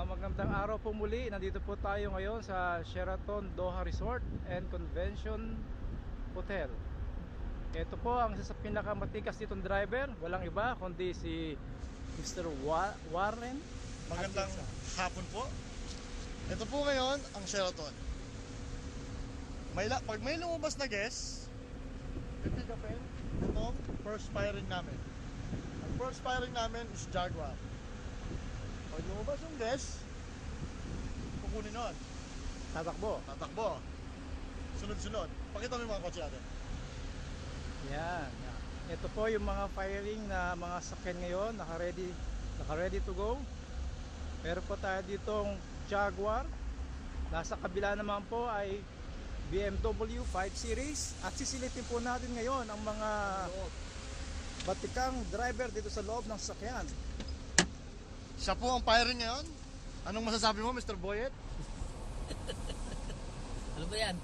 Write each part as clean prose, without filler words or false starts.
Magandang araw po muli. Nandito po tayo ngayon sa Sheraton Doha Resort and Convention Hotel. Ito po ang isa sa pinakamatikas ditong driver. Walang iba kundi si Mr. Warren. Magandang hapon po. Ito po ngayon ang Sheraton. Pag may lumabas na guest, titigapin itong first firing namin. Ang first firing namin is Jaguar. Pag lumabas yung guest, kukunin nun. Tatakbo. Sunod-sunod. Pakita mo yung mga kotse natin. Yan. Ito po yung mga firing na mga sakyan ngayon, naka-ready to go. Meron po tayo ditong Jaguar. Nasa kabila naman po ay BMW 5 Series. At sisilitin po natin ngayon ang mga batikang driver dito sa loob ng sasakyan. Siya po ang firing ngayon. Anong masasabi mo, Mr. Boyet? Ano ba yan?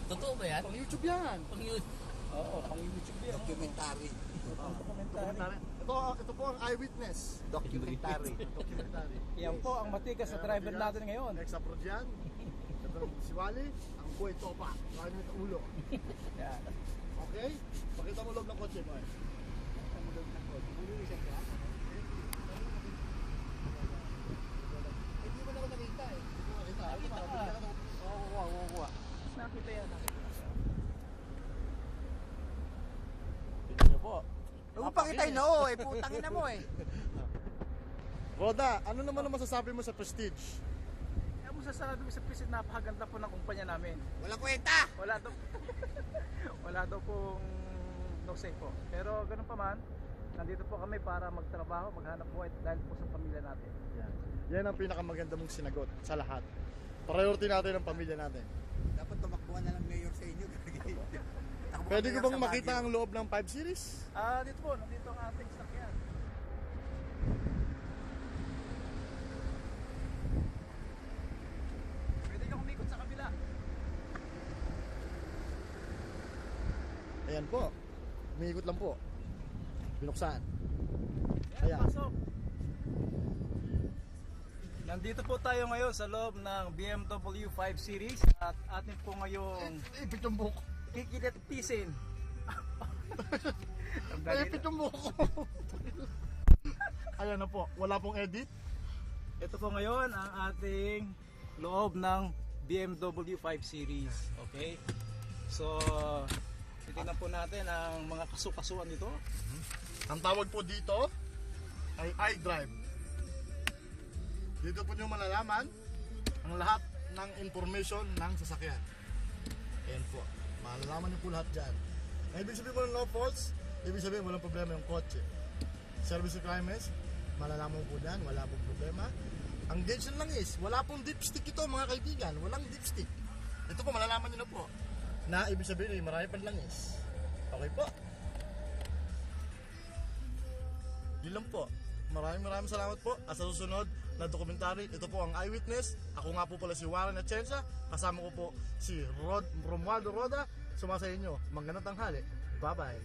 Totoo ba yan? Pang YouTube yan. Pang YouTube. Oo, pang YouTube yan. Documentary. Documentary. Ito po ang eyewitness. Documentary. Documentary. Yan po ang matikas sa driver natin ngayon. Ex-abroad yan. Ito si Wally, ang buhay topa. Marami ito ulo. Yan. Okay? Pakita mo loob ng kotse mo eh. Pakita mo loob ng kotse. Ulo ni siya kaya? Hindi mo na ako nakita eh. Hindi mo nakita. Nakita ka. Kukuha. Nakita yan. Tingnan niyo po. Huwag pa kita inoo eh. Putang ina mo eh. Roda, ano naman ang masasabi mo sa Prestige? Kaya mo sasabi ko sa pisit, napakaganda po ng kumpanya namin. Walang kwenta. Wala daw pong no say po. Pero ganun pa man, nandito po kami para magtrabaho, maghanap buhay dahil po sa pamilya natin. Yan ang pinakamaganda mong sinagot sa lahat. Priority natin ang pamilya natin. Dapat tumakbuhan na lang mayor sa inyo. Pwede ko bang makita ang loob ng 5 Series? Dito po, nandito ang ating sakyan. Pwede ka umikot sa kabila. Ayan po. Umiikot lang po. Binuksan. Ayan, Ayan. pasok. Nandito po tayo ngayon sa loob ng BMW 5 Series at atin po ngayong Ipit yung buhok. kikilatisin. Ipit yung buhok. Ayan na po. Wala pong edit. Ito po ngayon ang ating loob ng BMW 5 Series. Okay? So, titignan po natin ang mga kasukasuan nito. Ang tawag po dito ay iDrive. Dito po nyo malalaman ang lahat ng information ng sasakyan. Ayan po. Malalaman nyo po lahat dyan. Ang ibig sabihin mo ng no faults, ibig sabihin walang problema yung kotse. Service requirements, malalaman mo po dyan, wala pong problema. Ang gauge lang is, wala pong dipstick ito mga kaibigan, walang dipstick. Ito po, malalaman nyo na po. Na ibig sabihin ay marami pang langis. Okay po. Yun lang po. Maraming salamat po. At sa susunod na dokumentary, ito po ang eyewitness. Ako nga po pala si Warren Atienza. Kasama ko po si Romualdo Roda. Sumasa inyo. Magandang tanghali. Bye-bye.